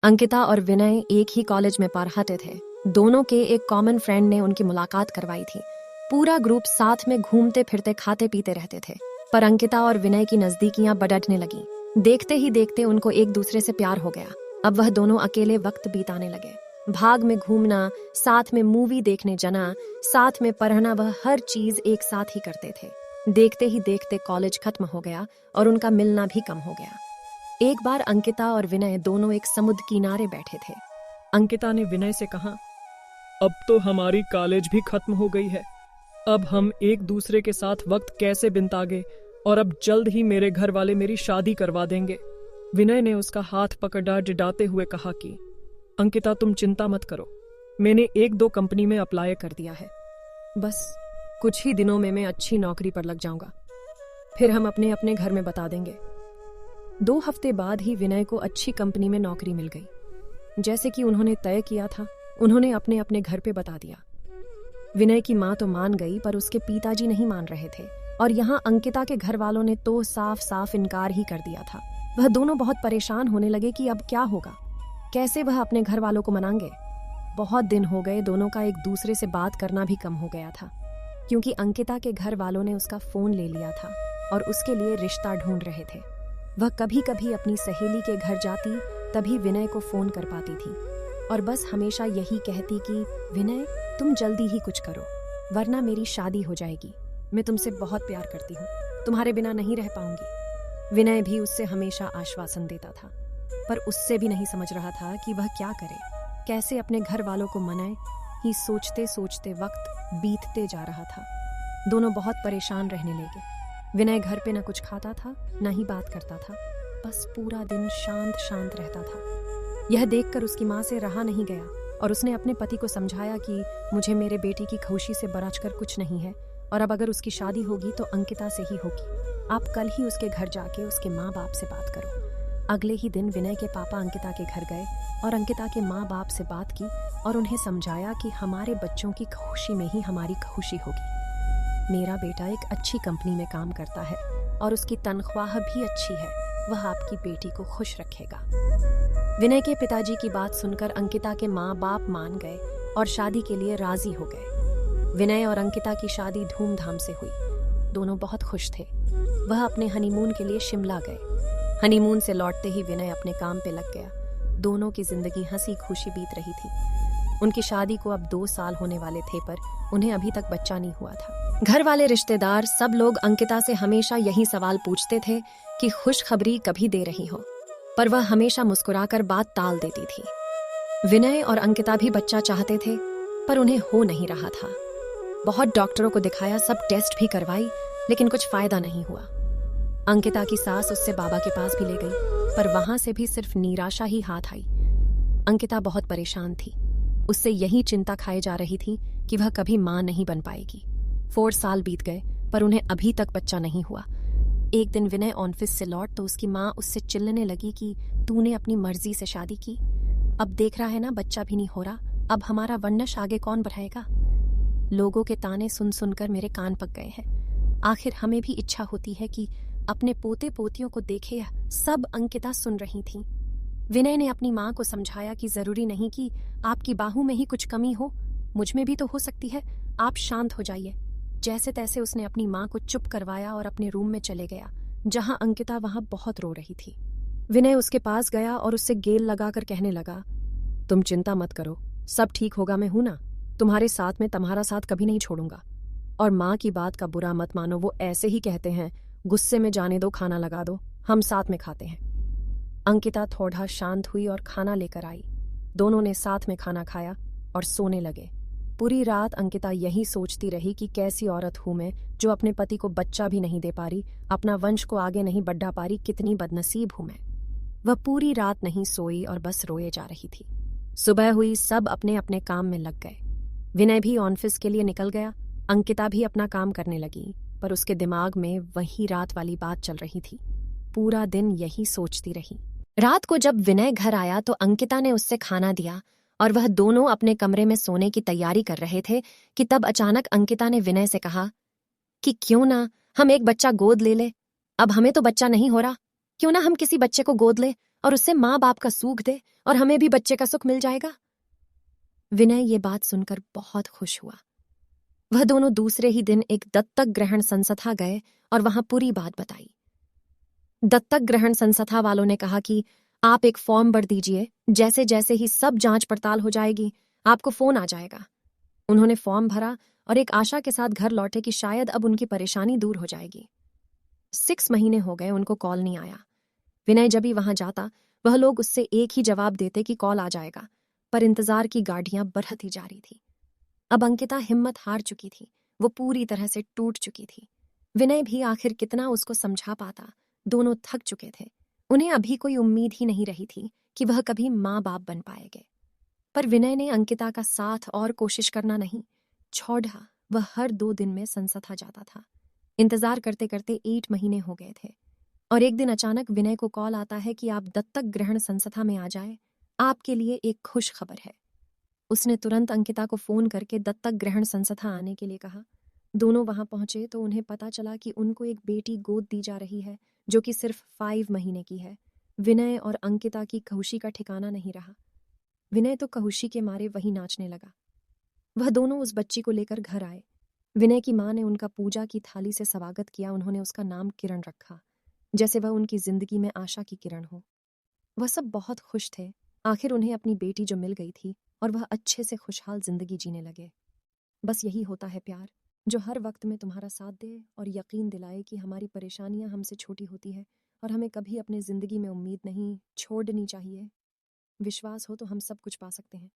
अंकिता और विनय एक ही कॉलेज में पढ़ते थे। दोनों के एक कॉमन फ्रेंड ने उनकी मुलाकात करवाई थी। पूरा ग्रुप साथ में घूमते फिरते खाते पीते रहते थे। पर अंकिता और विनय की नजदीकियां बढ़ने लगी। देखते ही देखते उनको एक दूसरे से प्यार हो गया। अब वह दोनों अकेले वक्त बिताने लगे। भाग में घूमना, साथ में मूवी देखने जाना, साथ में पढ़ना, वह हर चीज एक साथ ही करते थे। देखते ही देखते कॉलेज खत्म हो गया और उनका मिलना भी कम हो गया। एक बार अंकिता और विनय दोनों एक समुद्र किनारे बैठे थे। अंकिता ने विनय से कहा, अब तो हमारी कॉलेज भी खत्म हो गई है। अब हम एक दूसरे के साथ वक्त कैसे बिताएंगे, और अब जल्द ही मेरे घर वाले मेरी शादी करवा देंगे। विनय ने उसका हाथ पकड़ा डिडाते हुए कहा कि अंकिता, तुम चिंता मत करो, मैंने 1-2 कंपनी में अप्लाई कर दिया है। बस कुछ ही दिनों में मैं अच्छी नौकरी पर लग जाऊंगा, फिर हम अपने अपने घर में बता देंगे। 2 हफ्ते बाद ही विनय को अच्छी कंपनी में नौकरी मिल गई। जैसे कि उन्होंने तय किया था, उन्होंने अपने अपने घर पे बता दिया। विनय की माँ तो मान गई, पर उसके पिताजी नहीं मान रहे थे। और यहाँ अंकिता के घर वालों ने तो साफ साफ इनकार ही कर दिया था। वह दोनों बहुत परेशान होने लगे कि अब क्या होगा, कैसे वह अपने घर वालों को मनाएंगे। बहुत दिन हो गए, दोनों का एक दूसरे से बात करना भी कम हो गया था, क्योंकि अंकिता के घर वालों ने उसका फोन ले लिया था और उसके लिए रिश्ता ढूंढ रहे थे। वह कभी कभी अपनी सहेली के घर जाती, तभी विनय को फोन कर पाती थी और बस हमेशा यही कहती कि विनय, तुम जल्दी ही कुछ करो, वरना मेरी शादी हो जाएगी। मैं तुमसे बहुत प्यार करती हूँ, तुम्हारे बिना नहीं रह पाऊंगी। विनय भी उससे हमेशा आश्वासन देता था, पर उससे भी नहीं समझ रहा था कि वह क्या करे, कैसे अपने घर वालों को मनाए। ही सोचते सोचते वक्त बीतते जा रहा था। दोनों बहुत परेशान रहने लगे। विनय घर पे न कुछ खाता था, न ही बात करता था, बस पूरा दिन शांत शांत रहता था। यह देखकर उसकी माँ से रहा नहीं गया और उसने अपने पति को समझाया कि मुझे मेरे बेटी की खुशी से बढ़कर कुछ नहीं है, और अब अगर उसकी शादी होगी तो अंकिता से ही होगी। आप कल ही उसके घर जाके उसके माँ बाप से बात करो। अगले ही दिन विनय के पापा अंकिता के घर गए और अंकिता के माँ बाप से बात की और उन्हें समझाया कि हमारे बच्चों की खुशी में ही हमारी खुशी होगी। मेरा बेटा एक अच्छी कंपनी में काम करता है और उसकी तनख्वाह भी अच्छी है, वह आपकी बेटी को खुश रखेगा। विनय के पिताजी की बात सुनकर अंकिता के माँ बाप मान गए और शादी के लिए राजी हो गए। विनय और अंकिता की शादी धूमधाम से हुई। दोनों बहुत खुश थे। वह अपने हनीमून के लिए शिमला गए। हनीमून से लौटते ही विनय अपने काम पे लग गया। दोनों की जिंदगी हंसी खुशी बीत रही थी। उनकी शादी को अब 2 साल होने वाले थे, पर उन्हें अभी तक बच्चा नहीं हुआ था। घर वाले, रिश्तेदार, सब लोग अंकिता से हमेशा यही सवाल पूछते थे कि खुशखबरी कभी दे रही हो, पर वह हमेशा मुस्कुराकर बात टाल देती थी। विनय और अंकिता भी बच्चा चाहते थे, पर उन्हें हो नहीं रहा था। बहुत डॉक्टरों को दिखाया, सब टेस्ट भी करवाई, लेकिन कुछ फायदा नहीं हुआ। अंकिता की सास उससे बाबा के पास भी ले गई, पर वहां से भी सिर्फ निराशा ही हाथ आई। अंकिता बहुत परेशान थी। उससे यही चिंता खाई जा रही थी कि वह कभी मां नहीं बन पाएगी। 4 साल बीत गए, पर उन्हें अभी तक बच्चा नहीं हुआ। एक दिन विनय ऑफिस से लौट तो उसकी माँ उससे चिल्लाने लगी कि तूने अपनी मर्जी से शादी की, अब देख रहा है ना बच्चा भी नहीं हो रहा, अब हमारा वंश आगे कौन बढ़ाएगा। लोगों के ताने सुन सुनकर मेरे कान पक गए हैं। आखिर हमें भी इच्छा होती है कि अपने पोते पोतियों को देखे। सब अंकिता सुन रही थी। विनय ने अपनी माँ को समझाया कि जरूरी नहीं कि आपकी बाहू में ही कुछ कमी हो, मुझ में भी तो हो सकती है, आप शांत हो जाइए। जैसे तैसे उसने अपनी माँ को चुप करवाया और अपने रूम में चले गया, जहां अंकिता वहां बहुत रो रही थी। विनय उसके पास गया और उससे गेल लगाकर कहने लगा, तुम चिंता मत करो, सब ठीक होगा, मैं हूं ना, तुम्हारे साथ में तुम्हारा साथ कभी नहीं छोड़ूंगा। और माँ की बात का बुरा मत मानो, वो ऐसे ही कहते हैं, गुस्से में जाने दो, खाना लगा दो, हम साथ में खाते हैं। अंकिता थोड़ा शांत हुई और खाना लेकर आई। दोनों ने साथ में खाना खाया और सोने लगे। पूरी रात अंकिता यही सोचती रही कि कैसी औरत हूं मैं, जो अपने पति को बच्चा भी नहीं दे पा रही, अपना वंश को आगे नहीं बढ़ा पा रही, कितनी बदनसीब हूं मैं। वह पूरी रात नहीं सोई और बस रोए जा रही थी। सुबह हुई, सब अपने अपने काम में लग गए। विनय भी ऑफिस के लिए निकल गया। अंकिता भी अपना काम करने लगी, पर उसके दिमाग में वही रात वाली बात चल रही थी। पूरा दिन यही सोचती रही। रात को जब विनय घर आया तो अंकिता ने उससे खाना दिया और वह दोनों अपने कमरे में सोने की तैयारी कर रहे थे कि तब अचानक अंकिता ने विनय से कहा कि क्यों ना हम एक बच्चा गोद ले ले, अब हमें तो बच्चा नहीं हो रहा, क्यों ना हम किसी बच्चे को गोद ले और उससे माँ बाप का सूख दे और हमें भी बच्चे का सुख मिल जाएगा। विनय ये बात सुनकर बहुत खुश हुआ। वह दोनों दूसरे ही दिन एक दत्तक ग्रहण संस्था गए और वहां पूरी बात बताई। दत्तक ग्रहण संस्था वालों ने कहा कि आप एक फॉर्म भर दीजिए, जैसे जैसे ही सब जांच पड़ताल हो जाएगी आपको फोन आ जाएगा। उन्होंने फॉर्म भरा और एक आशा के साथ घर लौटे कि शायद अब उनकी परेशानी दूर हो जाएगी। 6 महीने हो गए, उनको कॉल नहीं आया। विनय जब भी वहां जाता वह लोग उससे एक ही जवाब देते कि कॉल आ जाएगा, पर इंतजार की गाड़ियां बढ़ती जा रही थी। अब अंकिता हिम्मत हार चुकी थी, वो पूरी तरह से टूट चुकी थी। विनय भी आखिर कितना उसको समझा पाता, दोनों थक चुके थे। उन्हें अभी कोई उम्मीद ही नहीं रही थी कि वह कभी माँ बाप बन पाएंगे। पर विनय ने अंकिता का साथ और कोशिश करना नहीं छोड़ा। वह हर 2 दिन में संस्था जाता था। इंतजार करते करते 8 महीने हो गए थे और एक दिन अचानक विनय को कॉल आता है कि आप दत्तक ग्रहण संस्था में आ जाए, आपके लिए एक खुश खबर है। उसने तुरंत अंकिता को फोन करके दत्तक ग्रहण संस्था आने के लिए कहा। दोनों वहां पहुंचे तो उन्हें पता चला कि उनको एक बेटी गोद दी जा रही है जो कि सिर्फ 5 महीने की है। विनय और अंकिता की खुशी का ठिकाना नहीं रहा। विनय तो खुशी के मारे वहीं नाचने लगा। वह दोनों उस बच्ची को लेकर घर आए। विनय की माँ ने उनका पूजा की थाली से स्वागत किया। उन्होंने उसका नाम किरण रखा, जैसे वह उनकी जिंदगी में आशा की किरण हो। वह सब बहुत खुश थे। आखिर उन्हें अपनी बेटी जो मिल गई थी और वह अच्छे से खुशहाल जिंदगी जीने लगे। बस यही होता है प्यार, जो हर वक्त में तुम्हारा साथ दे और यकीन दिलाए कि हमारी परेशानियां हमसे छोटी होती है और हमें कभी अपनी जिंदगी में उम्मीद नहीं छोड़नी चाहिए। विश्वास हो तो हम सब कुछ पा सकते हैं।